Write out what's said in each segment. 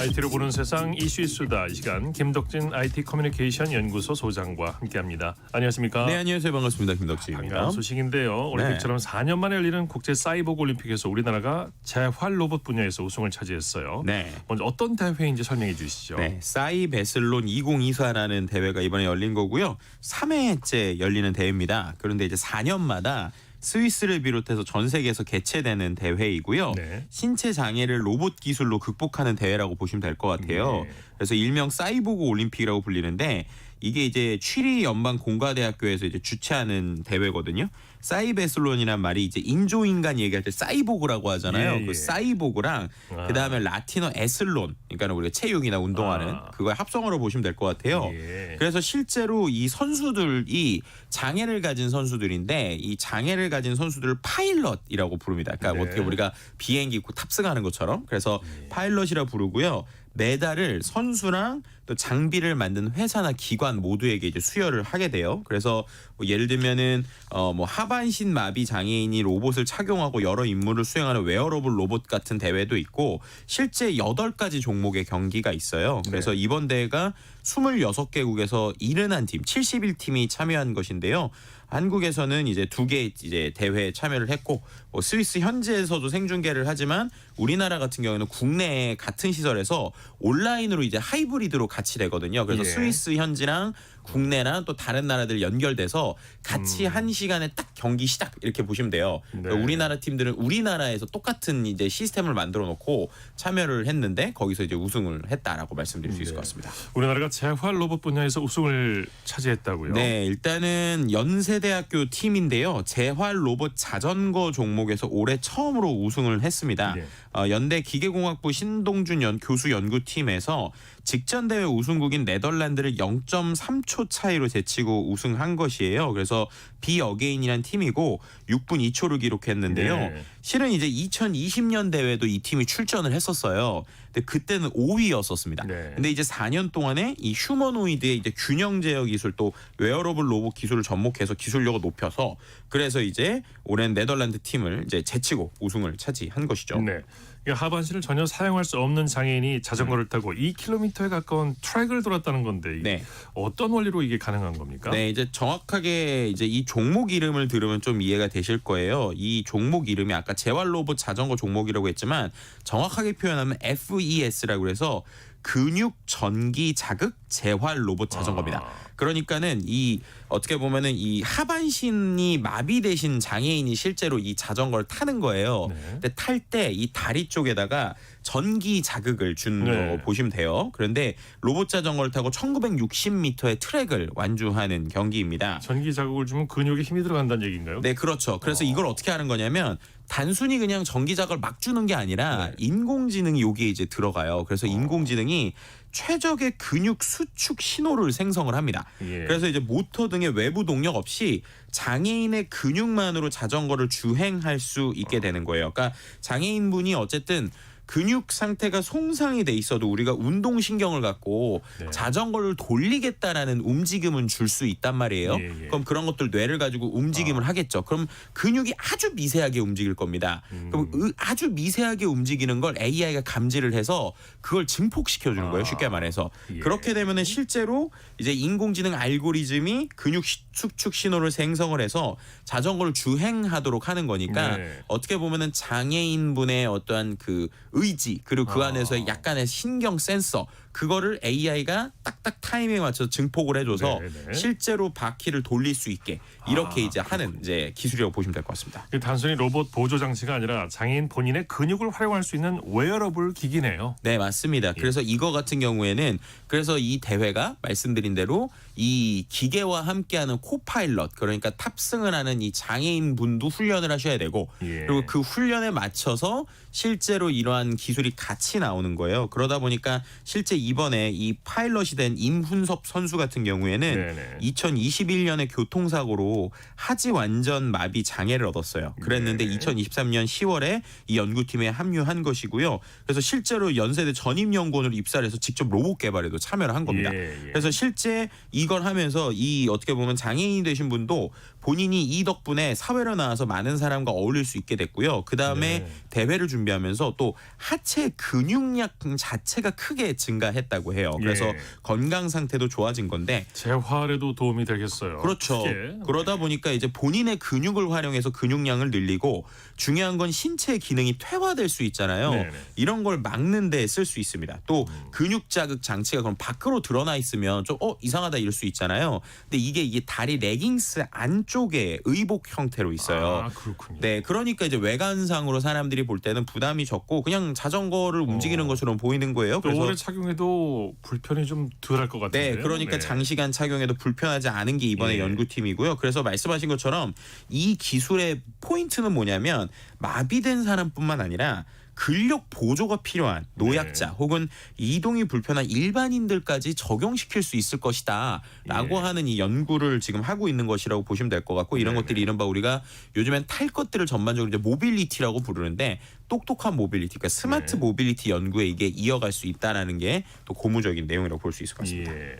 IT로 보는 세상 이슈 수다. 이 시간 김덕진 IT 커뮤니케이션 연구소 소장과 함께합니다. 안녕하십니까? 네, 안녕하세요. 반갑습니다. 김덕진입니다. 반가운 소식인데요. 올림픽처럼 4년 만에 열리는 국제 사이보그 올림픽에서 우리나라가 재활 로봇 분야에서 우승을 차지했어요. 네. 먼저 어떤 대회인지 설명해 주시죠. 네, 사이베슬론 2024라는 대회가 이번에 열린 거고요. 3회째 열리는 대회입니다. 그런데 이제 4년마다 스위스를 비롯해서 전 세계에서 개최되는 대회이고요. 네. 신체 장애를 로봇 기술로 극복하는 대회라고 보시면 될 것 같아요. 네. 그래서 일명 사이보그 올림픽이라고 불리는데 이게 이제 취리 연방 공과대학교에서 이제 주최하는 대회거든요. 사이베슬론이란 말이 이제 인조인간 얘기할 때 사이보그라고 하잖아요. 예. 그 사이보그랑 그다음에 라틴어 에슬론, 그러니까 우리가 체육이나 운동하는 그걸 합성어로 보시면 될 것 같아요. 예. 그래서 실제로 이 선수들이 장애를 가진 선수들인데 이 장애를 가진 선수들을 파일럿이라고 부릅니다. 그러니까 네. 어떻게 우리가 비행기 탑승하는 것처럼 그래서 파일럿이라 부르고요. 메달을 선수랑 또 장비를 만든 회사나 기관 모두에게 이제 수여를 하게 돼요. 그래서 뭐 예를 들면은 뭐 하반신 마비 장애인이 로봇을 착용하고 여러 임무를 수행하는 웨어러블 로봇 같은 대회도 있고 실제 8가지 종목의 경기가 있어요. 그래서 이번 대회가 26개국에서 71팀, 71팀이 참여한 것인데요. 한국에서는 이제 2개 이제 대회에 참여를 했고 뭐 스위스 현지에서도 생중계를 하지만 우리나라 같은 경우에는 국내에 같은 시설에서 온라인으로 이제 하이브리드로 같이 되거든요. 그래서 스위스 현지랑 국내랑 또 다른 나라들 연결돼서 같이 한 시간에 딱 경기 시작 이렇게 보시면 돼요. 그러니까 우리나라 팀들은 우리나라에서 똑같은 이제 시스템을 만들어 놓고 참여를 했는데 거기서 이제 우승을 했다라고 말씀드릴 수 있을 것 같습니다. 우리나라가 재활 로봇 분야에서 우승을 차지했다고요? 네, 일단은 연세대학교 팀인데요. 재활 로봇 자전거 종목에서 올해 처음으로 우승을 했습니다. 네. 연대 기계공학부 신동준 교수 연구팀에서 직전 대회 우승국인 네덜란드를 0.3초 차이로 제치고 우승한 것이에요. 그래서 비어게인이라는 팀이고 6분 2초를 기록했는데요. 네. 실은 이제 2020년 대회도 이 팀이 출전을 했었어요. 근데 그때는 5위였었습니다. 네. 근데 이제 4년 동안에 이 휴머노이드의 이제 균형 제어 기술 또 웨어러블 로봇 기술을 접목해서 기술력을 높여서 그래서 이제 올해는 네덜란드 팀을 이제 제치고 우승을 차지한 것이죠. 네. 그러니까 하반신을 전혀 사용할 수 없는 장애인이 자전거를 타고 2km에 가까운 트랙을 돌았다는 건데 네. 어떤 원리로 이게 가능한 겁니까? 네, 이제 정확하게 이제 이 종목 이름을 들으면 좀 이해가 되실 거예요. 이 종목 이름이 아까 재활 로봇 자전거 종목이라고 했지만 정확하게 표현하면 FES라고 해서 근육 전기 자극 재활 로봇 자전거입니다. 그러니까는 이 어떻게 보면은 이 하반신이 마비되신 장애인이 실제로 이 자전거를 타는 거예요. 네. 근데 탈 때 이 다리 쪽에다가 전기 자극을 준 거 네. 보시면 돼요. 그런데 로봇 자전거를 타고 1960m의 트랙을 완주하는 경기입니다. 전기 자극을 주면 근육에 힘이 들어간다는 얘기인가요? 네, 그렇죠. 그래서 이걸 어떻게 하는 거냐면 단순히 그냥 전기 자극을 막 주는 게 아니라 인공지능이 여기에 이제 들어가요. 그래서 인공지능이 최적의 근육 수축 신호를 생성을 합니다. 예. 그래서 이제 모터 등의 외부 동력 없이 장애인의 근육만으로 자전거를 주행할 수 있게 되는 거예요. 그러니까 장애인분이 어쨌든 근육 상태가 손상이 돼 있어도 우리가 운동신경을 갖고 자전거를 돌리겠다라는 움직임은 줄 수 있단 말이에요. 예. 그럼 그런 것들 뇌를 가지고 움직임을 하겠죠. 그럼 근육이 아주 미세하게 움직일 겁니다. 그럼 아주 미세하게 움직이는 걸 AI가 감지를 해서 그걸 증폭시켜 주는 거예요. 쉽게 말해서. 그렇게 되면은 실제로 이제 인공지능 알고리즘이 근육 수축 신호를 생성을 해서 자전거를 주행하도록 하는 거니까 어떻게 보면은 장애인분의 어떠한 그 의지 그리고 그 안에서의 약간의 신경 센서 그거를 AI가 딱딱 타이밍에 맞춰서 증폭을 해줘서 실제로 바퀴를 돌릴 수 있게 이렇게 이제 하는 이제 기술이라고 보시면 될 것 같습니다. 단순히 로봇 보조 장치가 아니라 장애인 본인의 근육을 활용할 수 있는 웨어러블 기기네요. 네, 맞습니다. 그래서 이거 같은 경우에는 그래서 이 대회가 말씀드린 대로 이 기계와 함께하는 코파일럿 그러니까 탑승을 하는 이 장애인 분도 훈련을 하셔야 되고 그리고 그 훈련에 맞춰서 실제로 이러한 기술이 같이 나오는 거예요. 그러다 보니까 실제 이번에 이 파일럿이 된 임훈섭 선수 같은 경우에는 2021년에 교통사고로 하지 완전 마비 장애를 얻었어요. 그랬는데 2023년 10월에 이 연구팀에 합류한 것이고요. 그래서 실제로 연세대 전임연구원으로 입사를 해서 직접 로봇 개발에도 참여를 한 겁니다. 그래서 실제 이걸 하면서 이 어떻게 보면 장애인이 되신 분도 본인이 이 덕분에 사회로 나와서 많은 사람과 어울릴 수 있게 됐고요. 그 다음에 네. 대회를 준비하면서 또 하체 근육량 자체가 크게 증가했다고 해요. 그래서 예. 건강 상태도 좋아진 건데 재활에도 도움이 되겠어요. 그렇죠. 크게. 그러다 보니까 이제 본인의 근육을 활용해서 근육량을 늘리고 중요한 건 신체 기능이 퇴화될 수 있잖아요. 네네. 이런 걸 막는 데 쓸 수 있습니다. 또 근육 자극 장치가 그럼 밖으로 드러나 있으면 좀 이상하다 이럴 수 있잖아요. 근데 이게 다리 레깅스 안쪽에 의복 형태로 있어요. 아, 그렇군요. 네, 그러니까 이제 외관상으로 사람들이 볼 때는 부담이 적고 그냥 자전거를 움직이는 것처럼 보이는 거예요. 또 오래 착용해도 불편이 좀 덜할 것 같은데요. 네, 그러니까 장시간 착용해도 불편하지 않은 게 이번에 예. 연구팀이고요. 그래서 말씀하신 것처럼 이 기술의 포인트는 뭐냐면 마비된 사람뿐만 아니라 근력 보조가 필요한 노약자 네. 혹은 이동이 불편한 일반인들까지 적용시킬 수 있을 것이다 라고 예. 하는 이 연구를 지금 하고 있는 것이라고 보시면 될 것 같고 이런 네네. 것들이 이른바 우리가 요즘엔 탈 것들을 전반적으로 이제 모빌리티라고 부르는데 똑똑한 모빌리티, 그러니까 스마트 네. 모빌리티 연구에 이게 이어갈 수 있다는 게 또 고무적인 내용이라고 볼 수 있을 것 같습니다. 예.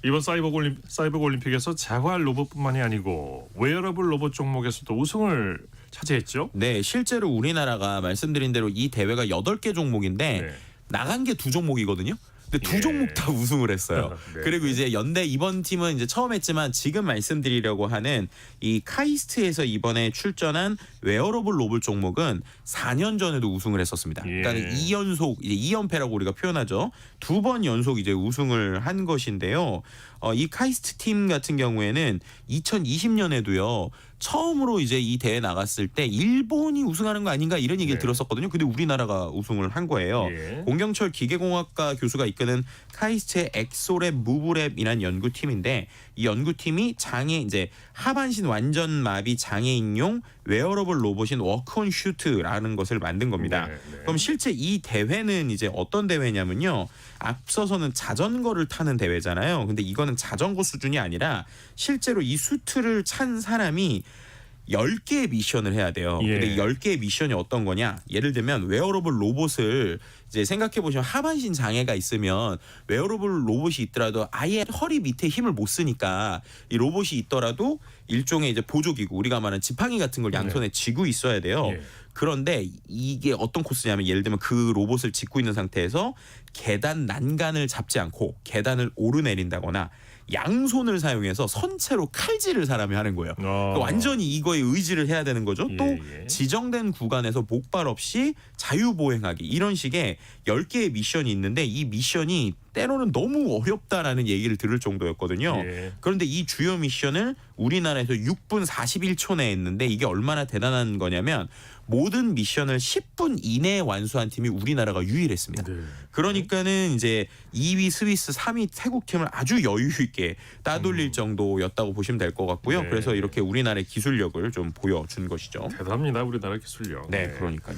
이번 사이버고 올림픽에서 재활 로봇뿐만이 아니고 웨어러블 로봇 종목에서도 우승을 차지했죠. 네, 실제로 우리나라가 말씀드린 대로 이 대회가 8개 종목인데 네. 나간 게 2종목이거든요. 근데 두 예. 종목 다 우승을 했어요. 네. 그리고 이제 연대 이번 팀은 이제 처음 했지만 지금 말씀드리려고 하는 이 카이스트에서 이번에 출전한 웨어러블 로봇 종목은 4년 전에도 우승을 했었습니다. 예. 그러니까 2연속 이제 2연패라고 우리가 표현하죠. 2번 연속 이제 우승을 한 것인데요. 이 카이스트 팀 같은 경우에는 2020년에도요. 처음으로 이제 이 대회 나갔을 때 일본이 우승하는 거 아닌가 이런 얘기를 네. 들었었거든요. 근데 우리나라가 우승을 한 거예요. 예. 공경철 기계공학과 교수가 이끄는 카이스트의 엑소랩 무브랩이라는 연구팀인데 이 연구팀이 이제 하반신 완전 마비 장애인용 웨어러블 로봇인 워크온 슈트라는 것을 만든 겁니다. 네, 네. 그럼 실제 이 대회는 이제 어떤 대회냐면요. 앞서서는 자전거를 타는 대회잖아요. 근데 이거는 자전거 수준이 아니라 실제로 이 수트를 찬 사람이 10개의 미션을 해야 돼요. 예. 근데 10개의 미션이 어떤 거냐? 예를 들면 웨어러블 로봇을 이제 생각해 보시면 하반신 장애가 있으면 웨어러블 로봇이 있더라도 아예 허리 밑에 힘을 못 쓰니까 이 로봇이 있더라도 일종의 이제 보조기구 우리가 말하는 지팡이 같은 걸 양손에 쥐고 있어야 돼요. 예. 그런데 이게 어떤 코스냐면 예를 들면 그 로봇을 짚고 있는 상태에서 계단 난간을 잡지 않고 계단을 오르내린다거나 양손을 사용해서 선체로 칼질을 사람이 하는 거예요. 그러니까 완전히 이거에 의지를 해야 되는 거죠. 예, 또 예. 지정된 구간에서 목발 없이 자유보행하기 이런 식의 10개의 미션이 있는데 이 미션이 때로는 너무 어렵다라는 얘기를 들을 정도였거든요. 예. 그런데 이 주요 미션을 우리나라에서 6분 41초 내에 했는데 이게 얼마나 대단한 거냐면 모든 미션을 10분 이내에 완수한 팀이 우리나라가 유일했습니다. 네. 그러니까는 이제 2위 스위스, 3위 태국 팀을 아주 여유 있게 따돌릴 정도였다고 보시면 될 것 같고요. 네. 그래서 이렇게 우리나라의 기술력을 좀 보여준 것이죠. 대단합니다. 우리나라 기술력. 네, 그러니까요.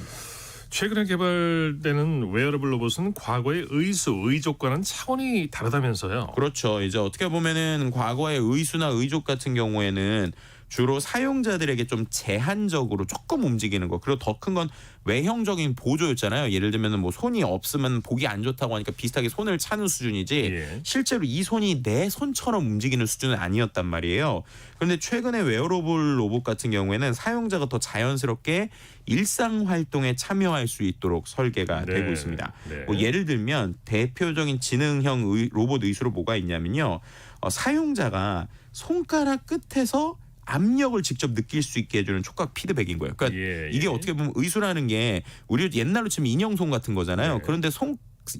최근에 개발되는 웨어러블 로봇은 과거의 의족과는 차원이 다르다면서요. 그렇죠. 이제 어떻게 보면은 과거의 의수나 의족 같은 경우에는 주로 사용자들에게 좀 제한적으로 조금 움직이는 거. 그리고 더 큰 건 외형적인 보조였잖아요. 예를 들면 뭐 손이 없으면 보기 안 좋다고 하니까 비슷하게 손을 차는 수준이지 예. 실제로 이 손이 내 손처럼 움직이는 수준은 아니었단 말이에요. 그런데 최근에 웨어러블 로봇 같은 경우에는 사용자가 더 자연스럽게 일상 활동에 참여할 수 있도록 설계가 네. 되고 있습니다. 네. 뭐 예를 들면 대표적인 지능형 로봇 의수로 뭐가 있냐면요. 사용자가 손가락 끝에서 압력을 직접 느낄 수 있게 해주는 촉각 피드백인 거예요. 그러니까 예, 예. 이게 어떻게 보면 의수라는 게 우리 옛날로 치면 인형손 같은 거잖아요. 네. 그런데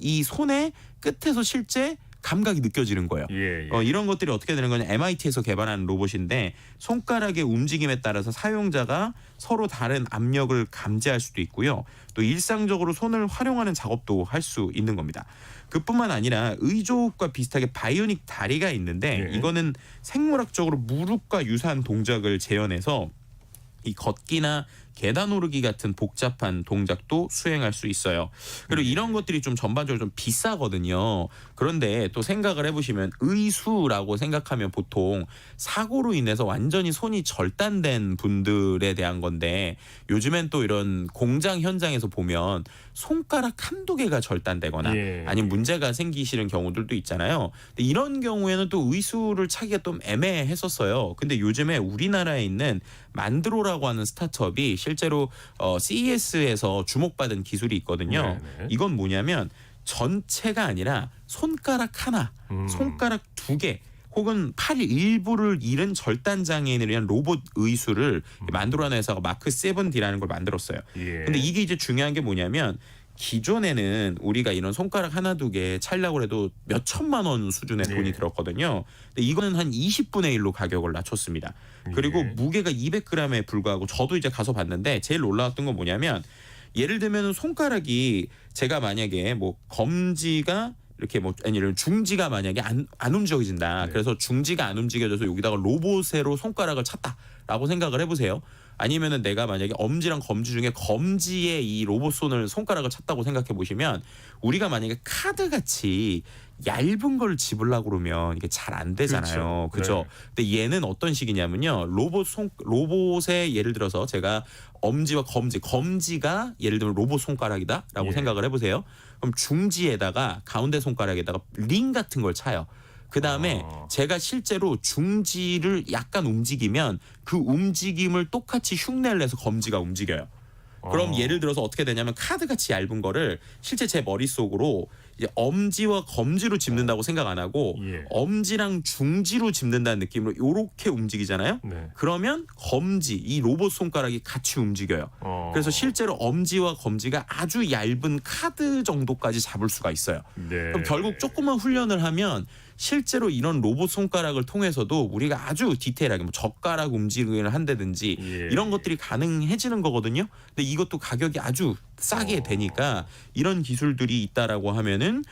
이 손의 끝에서 실제 감각이 느껴지는 거예요. 예, 예. 이런 것들이 어떻게 되는 거냐? MIT에서 개발한 로봇인데 손가락의 움직임에 따라서 사용자가 서로 다른 압력을 감지할 수도 있고요. 또 일상적으로 손을 활용하는 작업도 할 수 있는 겁니다. 그뿐만 아니라 의족과 비슷하게 바이오닉 다리가 있는데 예. 이거는 생물학적으로 무릎과 유사한 동작을 재현해서 이 걷기나 계단 오르기 같은 복잡한 동작도 수행할 수 있어요. 그리고 이런 것들이 좀 전반적으로 좀 비싸거든요. 그런데 또 생각을 해보시면 의수라고 생각하면 보통 사고로 인해서 완전히 손이 절단된 분들에 대한 건데 요즘엔 또 이런 공장 현장에서 보면 손가락 한두 개가 절단되거나 예. 아니면 문제가 생기시는 경우들도 있잖아요. 근데 이런 경우에는 또 의수를 차기가 좀 애매했었어요. 근데 요즘에 우리나라에 있는 만드로라고 하는 스타트업이 실제로 CES에서 주목받은 기술이 있거든요. 네네. 이건 뭐냐면 전체가 아니라 손가락 하나, 손가락 두 개, 혹은 팔 일부를 잃은 절단 장애인을 위한 로봇 의수를 만들어낸 회사가 마크 7D라는 걸 만들었어요. 예. 근데 이게 이제 중요한 게 뭐냐면 기존에는 우리가 이런 손가락 하나 두 개 차려고 해도 몇 천만 원 수준의 돈이 예. 들었거든요. 근데 이거는 한 20분의 1로 가격을 낮췄습니다. 그리고 예. 무게가 200g에 불과하고 저도 이제 가서 봤는데 제일 놀라웠던 건 뭐냐면 예를 들면 손가락이 제가 만약에 뭐 검지가 이렇게 뭐 아니면 중지가 만약에 안 움직여진다. 네. 그래서 중지가 안 움직여져서 여기다가 로봇으로 손가락을 찼다라고 생각을 해보세요. 아니면은 내가 만약에 엄지랑 검지 중에 검지에 이 로봇 손을 손가락을 찼다고 생각해 보시면 우리가 만약에 카드 같이 얇은 걸 집으려고 그러면 이게 잘 안 되잖아요. 그렇죠? 근데 얘는 어떤 식이냐면요. 로봇의 예를 들어서 제가 엄지와 검지가 예를 들면 로봇 손가락이다라고 예. 생각을 해보세요. 그럼 중지에다가 가운데 손가락에다가 링 같은 걸 차요. 그 다음에 제가 실제로 중지를 약간 움직이면 그 움직임을 똑같이 흉내를 내서 검지가 움직여요. 그럼 예를 들어서 어떻게 되냐면 카드같이 얇은 거를 실제 제 머릿속으로 이제 엄지와 검지로 짚는다고 생각 안 하고 예. 엄지랑 중지로 짚는다는 느낌으로 이렇게 움직이잖아요. 네. 그러면 검지, 이 로봇 손가락이 같이 움직여요. 그래서 실제로 엄지와 검지가 아주 얇은 카드 정도까지 잡을 수가 있어요. 네. 그럼 결국 조금만 훈련을 하면 실제로 이런 로봇 손가락을 통해서도 우리가 아주 디테일하게 뭐 젓가락 움직임을 한다든지 예. 이런 것들이 가능해지는 거거든요. 근데 이것도 가격이 아주 싸게 되니까 이런 기술들이 있다라고 하면은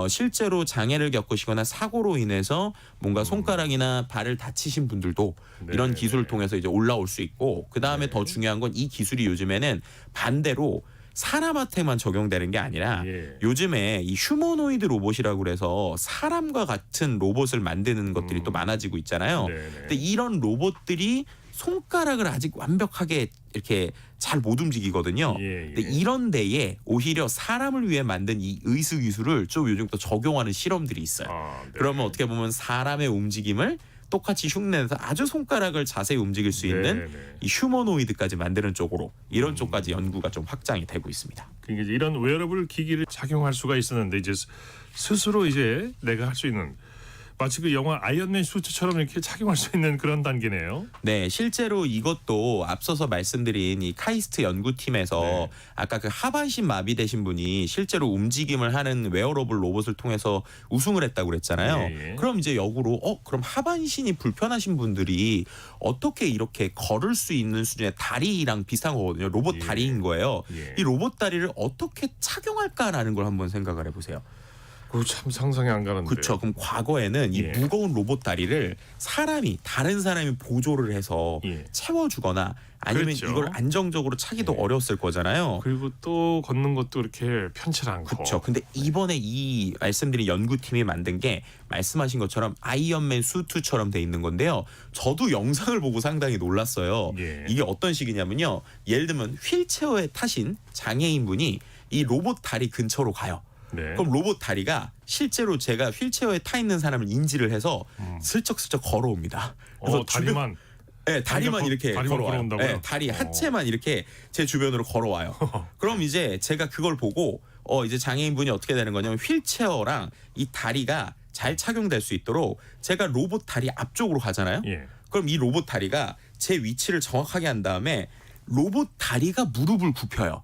실제로 장애를 겪으시거나 사고로 인해서 뭔가 손가락이나 발을 다치신 분들도 이런 네. 기술을 통해서 이제 올라올 수 있고 그 다음에 네. 더 중요한 건 이 기술이 요즘에는 반대로 사람한테만 적용되는 게 아니라 예. 요즘에 이 휴머노이드 로봇이라고 그래서 사람과 같은 로봇을 만드는 것들이 또 많아지고 있잖아요. 네네. 근데 이런 로봇들이 손가락을 아직 완벽하게 이렇게 잘 못 움직이거든요. 예, 예. 근데 이런 데에 오히려 사람을 위해 만든 이 의수 기술을 좀 요즘 또 적용하는 실험들이 있어요. 네. 그러면 어떻게 보면 사람의 움직임을 똑같이 흉내내서 아주 손가락을 자세히 움직일 수 있는 네네. 이 휴머노이드까지 만드는 쪽으로 이런 쪽까지 연구가 좀 확장이 되고 있습니다. 그러니까 이제 이런 웨어러블 기기를 착용할 수가 있었는데 이제 스스로 이제 내가 할 수 있는 마치 그 영화 아이언맨 슈트처럼 이렇게 착용할 수 있는 그런 단계네요. 네, 실제로 이것도 앞서서 말씀드린 이 카이스트 연구팀에서 네. 아까 그 하반신 마비되신 분이 실제로 움직임을 하는 웨어러블 로봇을 통해서 우승을 했다고 그랬잖아요. 예, 예. 그럼 이제 역으로 그럼 하반신이 불편하신 분들이 어떻게 이렇게 걸을 수 있는 수준의 다리랑 비슷한 거거든요. 로봇 예. 다리인 거예요. 예. 이 로봇 다리를 어떻게 착용할까라는 걸 한번 생각을 해보세요. 그거 참 상상이 안 가는데. 그렇죠. 그럼 과거에는 이 예. 무거운 로봇 다리를 다른 사람이 보조를 해서 예. 채워주거나 아니면 그렇죠. 이걸 안정적으로 차기도 예. 어려웠을 거잖아요. 그리고 또 걷는 것도 이렇게 편치 않고. 그렇죠. 근데 이번에 이 말씀드린 연구팀이 만든 게 말씀하신 것처럼 아이언맨 수트처럼 돼 있는 건데요. 저도 영상을 보고 상당히 놀랐어요. 예. 이게 어떤 식이냐면요. 예를 들면 휠체어에 타신 장애인분이 이 로봇 다리 근처로 가요. 네. 그럼 로봇 다리가 실제로 제가 휠체어에 타 있는 사람을 인지를 해서 슬쩍슬쩍 걸어옵니다. 그래서 다리만 네, 다리만 이렇게 다리만 걸어와요. 걸어온다고요? 네, 다리 하체만 이렇게 제 주변으로 걸어와요. 그럼 이제 제가 그걸 보고 이제 장애인분이 어떻게 되는 거냐면 휠체어랑 이 다리가 잘 착용될 수 있도록 제가 로봇 다리 앞쪽으로 가잖아요. 예. 그럼 이 로봇 다리가 제 위치를 정확하게 한 다음에 로봇 다리가 무릎을 굽혀요.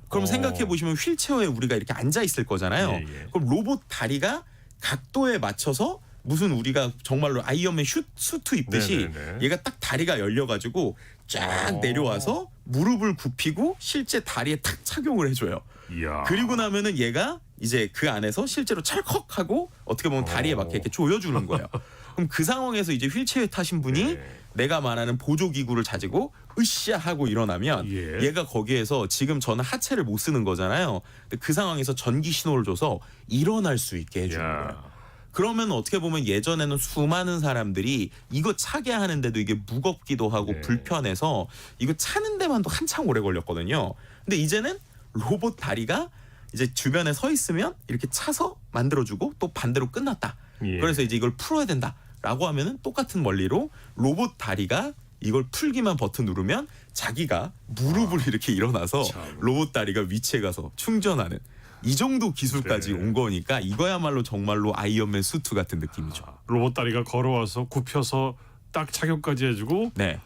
그럼 생각해 보시면 휠체어에 우리가 이렇게 앉아 있을 거잖아요. 예, 예. 그럼 로봇 다리가 각도에 맞춰서 무슨 우리가 정말로 아이언맨 수트 입듯이 네네네. 얘가 딱 다리가 열려가지고 쫙 내려와서 무릎을 굽히고 실제 다리에 탁 착용을 해줘요. 이야. 그리고 나면은 얘가 이제 그 안에서 실제로 찰컥하고 어떻게 보면 다리에 맞게 이렇게 조여주는 거예요. 그럼 그 상황에서 이제 휠체어에 타신 분이 네. 내가 말하는 보조기구를 가지고 으쌰 하고 일어나면 예. 얘가 거기에서 지금 저는 하체를 못 쓰는 거잖아요. 근데 그 상황에서 전기 신호를 줘서 일어날 수 있게 해주는 야. 거예요. 그러면 어떻게 보면 예전에는 수많은 사람들이 이거 차게 하는데도 이게 무겁기도 하고 네. 불편해서 이거 차는 데만도 한참 오래 걸렸거든요. 근데 이제는 로봇 다리가 이제 주변에 서 있으면 이렇게 차서 만들어주고 또 반대로 끝났다. 예. 그래서 이제 이걸 풀어야 된다라고 하면은 똑같은 원리로 로봇 다리가 이걸 풀기만 버튼 누르면 자기가 무릎을 이렇게 일어나서 참. 로봇 다리가 위치에 가서 충전하는 이 정도 기술까지 네. 온 거니까 이거야말로 정말로 아이언맨 수트 같은 느낌이죠. 로봇 다리가 걸어와서 굽혀서 딱 착용까지 해주고 네.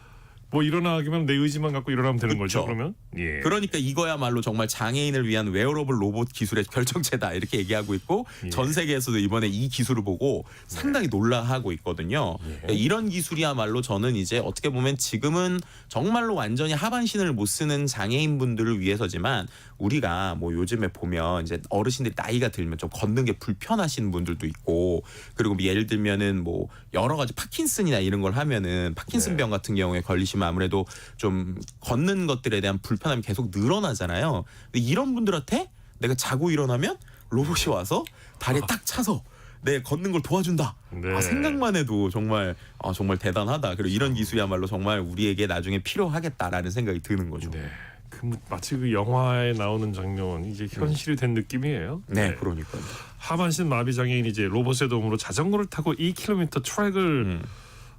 뭐 일어나기만 내 의지만 갖고 일어나면 되는 거죠. 그쵸. 그러면 예. 그러니까 이거야말로 정말 장애인을 위한 웨어러블 로봇 기술의 결정체다 이렇게 얘기하고 있고 예. 전 세계에서도 이번에 이 기술을 보고 상당히 놀라하고 있거든요. 예. 그러니까 이런 기술이야말로 저는 이제 어떻게 보면 지금은 정말로 완전히 하반신을 못 쓰는 장애인분들을 위해서지만 우리가 뭐 요즘에 보면 이제 어르신들이 나이가 들면 좀 걷는 게 불편하신 분들도 있고 그리고 뭐 예를 들면은 뭐 여러 가지 파킨슨이나 이런 걸 하면은 파킨슨병 네. 같은 경우에 걸리시면 아무래도 좀 걷는 것들에 대한 불편함이 계속 늘어나잖아요. 근데 이런 분들한테 내가 자고 일어나면 로봇이 와서 다리에 딱 차서 내 걷는 걸 도와준다. 네. 생각만 해도 정말 정말 대단하다. 그리고 이런 기술이야말로 정말 우리에게 나중에 필요하겠다라는 생각이 드는 거죠. 네. 마치 그 영화에 나오는 장면이 이제 현실이 된 느낌이에요. 네, 그러니까요. 하반신 마비 장애인이 이제 로봇의 도움으로 자전거를 타고 2km 트랙을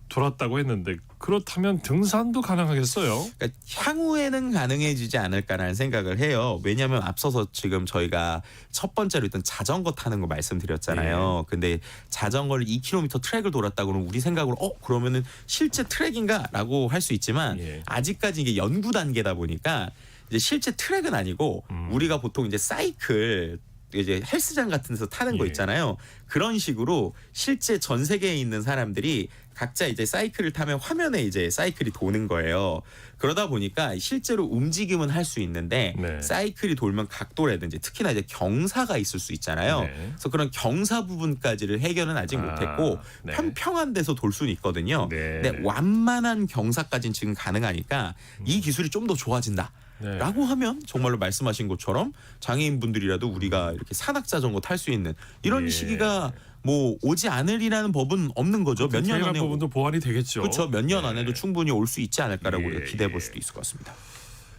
돌았다고 했는데 그렇다면 등산도 가능하겠어요? 그러니까 향후에는 가능해지지 않을까라는 생각을 해요. 왜냐하면 앞서서 지금 저희가 첫 번째로 일단 자전거 타는 거 말씀드렸잖아요. 근데 자전거를 2km 트랙을 돌았다고 그러면 우리 생각으로 그러면은 실제 트랙인가라고 할 수 있지만 예. 아직까지 이게 연구 단계다 보니까 이제 실제 트랙은 아니고 우리가 보통 이제 사이클 이제 헬스장 같은 데서 타는 거 예. 있잖아요. 그런 식으로 실제 전 세계에 있는 사람들이 각자 이제 사이클을 타면 화면에 이제 사이클이 도는 거예요. 그러다 보니까 실제로 움직임은 할 수 있는데 네. 사이클이 돌면 각도라든지 특히나 이제 경사가 있을 수 있잖아요. 네. 그래서 그런 경사 부분까지를 해결은 아직 못했고 네. 평평한 데서 돌 수는 있거든요. 네. 근데 완만한 경사까지는 지금 가능하니까 이 기술이 좀 더 좋아진다. 네. 라고 하면 정말로 말씀하신 것처럼 장애인분들이라도 우리가 이렇게 산악자전거 탈 수 있는 이런 예. 시기가 뭐 오지 않으리라는 법은 없는 거죠. 몇 년 디테일한 안에 부분도 보완이 되겠죠. 그렇죠. 몇 년 네. 안에도 충분히 올 수 있지 않을까라고 예, 우리가 기대해 볼 예. 수도 있을 것 같습니다.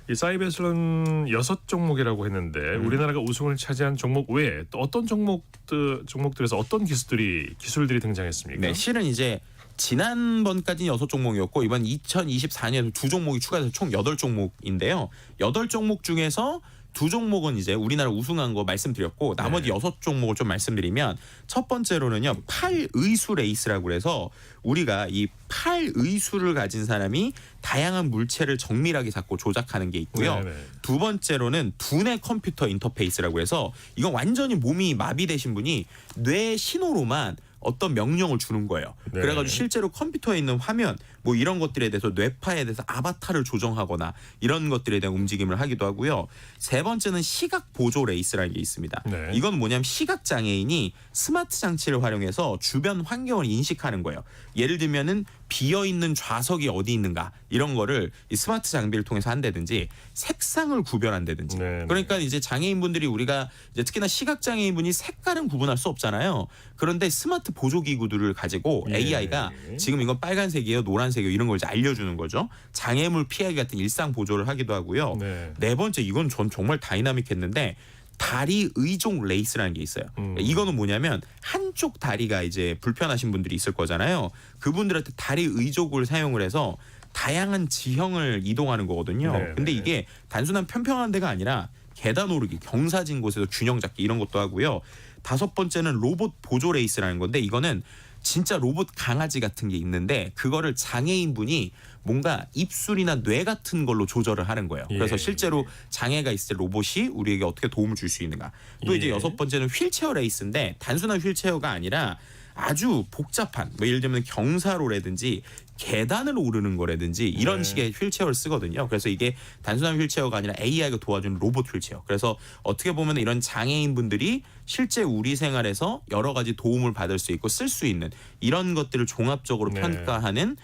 이 사이베슬은 6종목이라고 했는데 우리나라가 우승을 차지한 종목 외에 또 어떤 종목들에서 어떤 기술들이 등장했습니까? 네, 실은 이제 지난번까지는 6종목이었고 이번 2024년에 2종목이 추가돼서 총 8종목인데요. 8종목 중에서 2종목은 이제 우리나라 우승한 거 말씀드렸고 나머지 네. 6종목을 좀 말씀드리면 첫 번째로는요. 팔의수 레이스라고 해서 우리가 이 팔의수를 가진 사람이 다양한 물체를 정밀하게 잡고 조작하는 게 있고요. 네네. 두 번째로는 두뇌 컴퓨터 인터페이스라고 해서 이건 완전히 몸이 마비되신 분이 뇌 신호로만 어떤 명령을 주는 거예요. 네. 그래가지고 실제로 컴퓨터에 있는 화면 뭐 이런 것들에 대해서 뇌파에 대해서 아바타를 조정하거나 이런 것들에 대한 움직임을 하기도 하고요. 세 번째는 시각 보조 레이스라는 게 있습니다. 네. 이건 뭐냐면 시각 장애인이 스마트 장치를 활용해서 주변 환경을 인식하는 거예요. 예를 들면은 비어 있는 좌석이 어디 있는가 이런 거를 이 스마트 장비를 통해서 한다든지 색상을 구별한다든지. 네, 그러니까 이제 장애인분들이 우리가 이제 특히나 시각 장애인분이 색깔은 구분할 수 없잖아요. 그런데 스마트 보조 기구들을 가지고 예. AI가 지금 이건 빨간색이에요, 노란색이에요 이런 걸 이제 알려주는 거죠. 장애물 피하기 같은 일상 보조를 하기도 하고요. 네. 네 번째 이건 전 정말 다이나믹했는데 다리 의족 레이스라는 게 있어요. 이거는 뭐냐면 한쪽 다리가 이제 불편하신 분들이 있을 거잖아요. 그분들한테 다리 의족을 사용을 해서 다양한 지형을 이동하는 거거든요. 네, 근데 네. 이게 단순한 편평한 데가 아니라 계단 오르기, 경사진 곳에서 균형 잡기 이런 것도 하고요. 다섯 번째는 로봇 보조 레이스라는 건데 이거는 진짜 로봇 강아지 같은 게 있는데 그거를 장애인분이 뭔가 입술이나 뇌 같은 걸로 조절을 하는 거예요. 그래서 예. 실제로 장애가 있을 때 로봇이 우리에게 어떻게 도움을 줄 수 있는가. 또 이제 예. 여섯 번째는 휠체어 레이스인데 단순한 휠체어가 아니라 아주 복잡한 뭐 예를 들면 경사로라든지 계단을 오르는 거라든지 이런 네. 식의 휠체어를 쓰거든요. 그래서 이게 단순한 휠체어가 아니라 AI가 도와주는 로봇 휠체어. 그래서 어떻게 보면 이런 장애인분들이 실제 우리 생활에서 여러 가지 도움을 받을 수 있고 쓸 수 있는 이런 것들을 종합적으로 네. 평가하는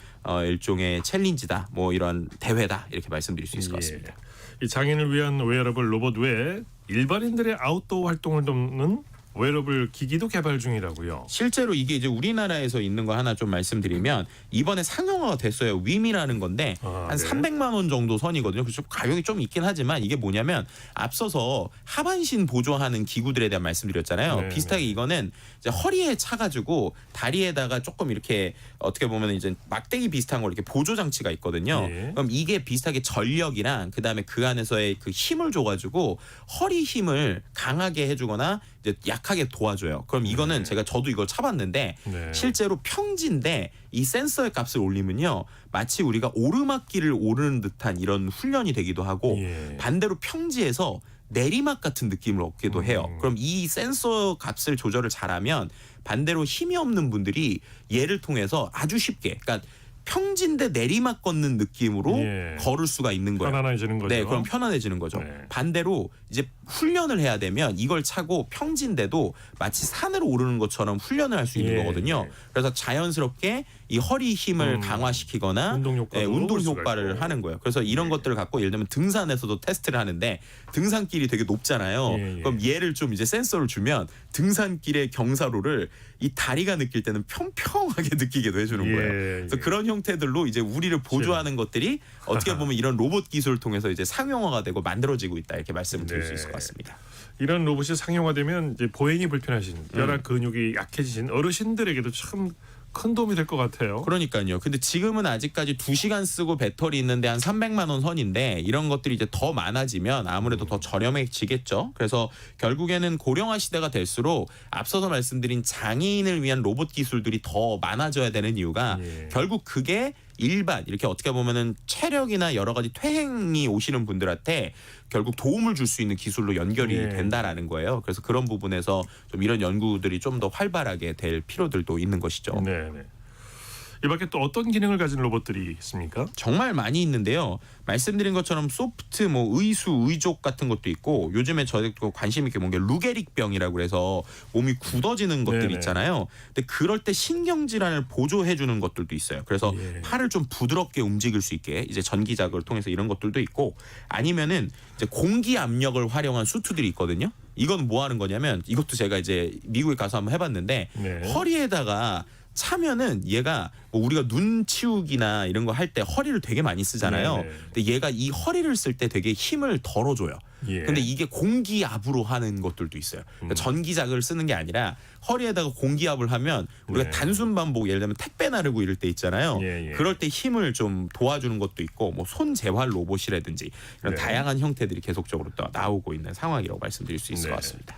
일종의 챌린지다. 뭐 이런 대회다. 이렇게 말씀드릴 수 있을 것 같습니다. 이 장애인을 위한 웨어러블 로봇 외에 일반인들의 아웃도어 활동을 돕는 웨어러블 기기도 개발 중이라고요. 실제로 이게 이제 우리나라에서 있는 거 하나 좀 말씀드리면 이번에 상용화가 됐어요. 윈이라는 건데 한 네. 300만 원 정도 선이거든요. 그래서 가격이 좀 있긴 하지만 이게 뭐냐면 앞서서 하반신 보조하는 기구들에 대한 말씀드렸잖아요. 네, 비슷하게 이거는 이제 허리에 차가지고 다리에다가 조금 이렇게 어떻게 보면 이제 막대기 비슷한 거 이렇게 보조 장치가 있거든요. 네. 그럼 이게 비슷하게 전력이랑 그다음에 그 안에서의 그 힘을 줘가지고 허리 힘을 강하게 해주거나 이제 약하게 도와줘요. 그럼 이거는 저도 이걸 차봤는데 네. 실제로 평지인데 이 센서의 값을 올리면요 마치 우리가 오르막길을 오르는 듯한 이런 훈련이 되기도 하고 예. 반대로 평지에서 내리막 같은 느낌을 얻기도 해요. 그럼 이 센서 값을 조절을 잘하면 반대로 힘이 없는 분들이 얘를 통해서 아주 쉽게, 그러니까 평지인데 내리막 걷는 느낌으로 예. 걸을 수가 있는 거예요. 편안해지는 거죠. 네, 그럼 편안해지는 거죠. 네. 반대로 이제 훈련을 해야 되면 이걸 차고 평지인데도 마치 산을 오르는 것처럼 훈련을 할 수 있는 예, 거거든요. 예. 그래서 자연스럽게 이 허리 힘을 강화시키거나 운동 효과도 운동 볼 수가 효과를 있고. 하는 거예요. 그래서 이런 예. 것들을 갖고 예를 들면 등산에서도 테스트를 하는데 등산길이 되게 높잖아요. 예, 예. 그럼 얘를 좀 이제 센서를 주면 등산길의 경사로를 이 다리가 느낄 때는 평평하게 느끼게도 해주는 예, 거예요. 그래서 예. 그런 형태들로 이제 우리를 보조하는 것들이 어떻게 보면 이런 로봇 기술을 통해서 이제 상용화가 되고 만들어지고 있다 이렇게 말씀을 드릴 수 네. 있을 것 같습니다. 이런 로봇이 상용화되면 이제 보행이 불편하신 뼈나 근육이 약해지신 어르신들에게도 참 큰 도움이 될 것 같아요. 그러니까요. 근데 지금은 아직까지 2시간 쓰고 배터리 있는데 한 300만 원 선인데 이런 것들이 이제 더 많아지면 아무래도 더 저렴해지겠죠. 그래서 결국에는 고령화 시대가 될수록 앞서서 말씀드린 장애인을 위한 로봇 기술들이 더 많아져야 되는 이유가 예. 결국 그게 일반 이렇게 어떻게 보면은 체력이나 여러 가지 퇴행이 오시는 분들한테 결국 도움을 줄 수 있는 기술로 연결이 예. 된다라는 거예요. 그래서 그런 부분에서 좀 이런 연구들이 좀 더 활발하게 될 필요들도 있는 것이죠. 네, 네. 이 밖에 또 어떤 기능을 가진 로봇들이 있습니까? 정말 많이 있는데요. 말씀드린 것처럼 소프트, 뭐 의수, 의족 같은 것도 있고 요즘에 저도 관심 있게 본 게 루게릭병이라고 그래서 몸이 굳어지는 것들 네네. 있잖아요. 근데 그럴 때 신경 질환을 보조해 주는 것들도 있어요. 그래서 예. 팔을 좀 부드럽게 움직일 수 있게 이제 전기 자극을 통해서 이런 것들도 있고 아니면은 이제 공기 압력을 활용한 수트들이 있거든요. 이건 뭐 하는 거냐면 이것도 제가 이제 미국에 가서 한번 해봤는데 네. 허리에다가 차면은 얘가 뭐 우리가 눈 치우기나 이런 거 할 때 허리를 되게 많이 쓰잖아요. 네네. 근데 얘가 이 허리를 쓸 때 되게 힘을 덜어줘요. 예. 근데 이게 공기압으로 하는 것들도 있어요. 그러니까 전기자극을 쓰는 게 아니라 허리에다가 공기압을 하면 우리가 네. 단순 반복 예를 들면 택배 나르고 이럴 때 있잖아요. 예, 예. 그럴 때 힘을 좀 도와주는 것도 있고 뭐 손 재활 로봇이라든지 이런 네. 다양한 형태들이 계속적으로 또 나오고 있는 상황이라고 말씀드릴 수 있을 네. 것 같습니다.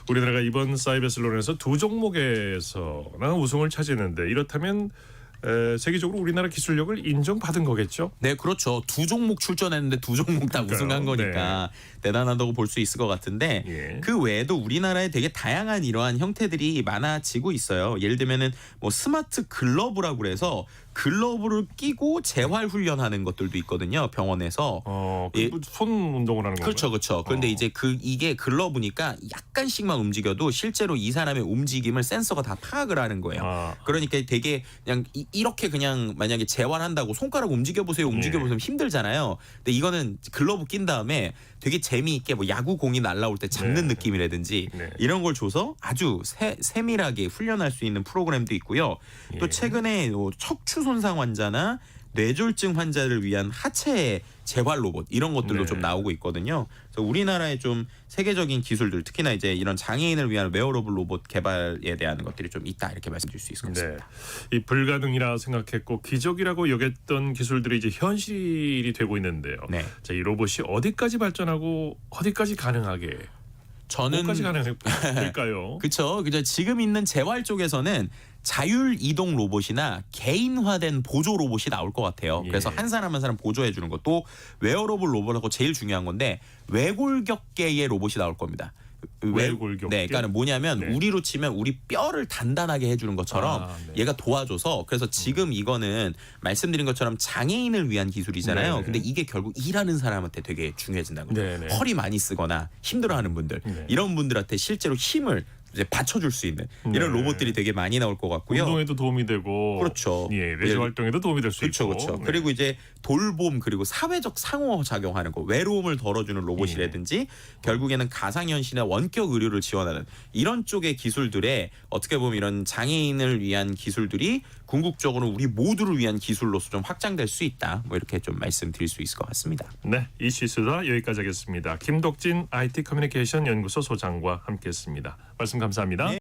우리나라가 이번 사이버슬론에서 두 종목에서나 우승을 차지했는데 이렇다면 세계적으로 우리나라 기술력을 인정받은 거겠죠? 네, 그렇죠. 두 종목 출전했는데 두 종목 다 그러니까요. 우승한 거니까 대단하다고 볼 수 있을 것 같은데 예. 그 외에도 우리나라에 되게 다양한 이러한 형태들이 많아지고 있어요. 예를 들면은 뭐 스마트 글러브라고 그래서 글러브를 끼고 재활 훈련하는 것들도 있거든요. 병원에서. 예. 손 운동을 하는 건가요? 그렇죠, 그렇죠. 그런데 이제 이게 글러브니까 약간씩만 움직여도 실제로 이 사람의 움직임을 센서가 다 파악을 하는 거예요. 아. 그러니까 되게 그냥 이렇게 그냥 만약에 재활한다고 손가락 움직여보세요 힘들잖아요. 근데 이거는 글러브 낀 다음에 되게 재미있게 뭐 야구 공이 날라올 때 잡는 네. 느낌이라든지 네. 이런 걸 줘서 아주 세밀하게 훈련할 수 있는 프로그램도 있고요. 또 예. 최근에 뭐 척추 손상 환자나 뇌졸중 환자를 위한 하체 재활 로봇 이런 것들도 네. 좀 나오고 있거든요. 그래서 우리나라의 좀 세계적인 기술들 특히나 이제 이런 장애인을 위한 웨어러블 로봇 개발에 대한 것들이 좀 있다 이렇게 말씀드릴 수 있을 것 네. 같습니다. 이 불가능이라 생각했고 기적이라고 여겼던 기술들이 이제 현실이 되고 있는데요. 네. 자, 이 로봇이 어디까지 발전하고 어디까지 가능하게 저는 어디까지 가능할까요? 그렇죠. 그죠. 지금 있는 재활 쪽에서는 자율 이동 로봇이나 개인화된 보조 로봇이 나올 것 같아요. 예. 그래서 한 사람 한 사람 보조해 주는 것도 웨어러블 로봇하고 제일 중요한 건데 외골격계의 로봇이 나올 겁니다. 외골격계? 네, 그러니까 뭐냐면 네. 우리로 치면 우리 뼈를 단단하게 해주는 것처럼 네. 얘가 도와줘서 그래서 지금 이거는 말씀드린 것처럼 장애인을 위한 기술이잖아요. 네. 근데 이게 결국 일하는 사람한테 되게 중요해진다는 거죠. 네. 허리 많이 쓰거나 힘들어하는 분들 네. 이런 분들한테 실제로 힘을 이제 받쳐줄 수 있는 이런 네. 로봇들이 되게 많이 나올 것 같고요. 운동에도 도움이 되고, 그렇죠. 예, 레저 활동에도 도움이 될 수 그렇죠, 있고, 그렇죠. 네. 그리고 이제 돌봄 그리고 사회적 상호 작용하는 거, 외로움을 덜어주는 로봇이라든지 결국에는 가상현실이나 원격 의료를 지원하는 이런 쪽의 기술들에 어떻게 보면 이런 장애인을 위한 기술들이 궁극적으로 우리 모두를 위한 기술로서 좀 확장될 수 있다. 뭐 이렇게 좀 말씀드릴 수 있을 것 같습니다. 네, 이슈 수다 여기까지 하겠습니다. 김덕진 IT 커뮤니케이션 연구소 소장과 함께했습니다. 말씀 감사합니다. 네.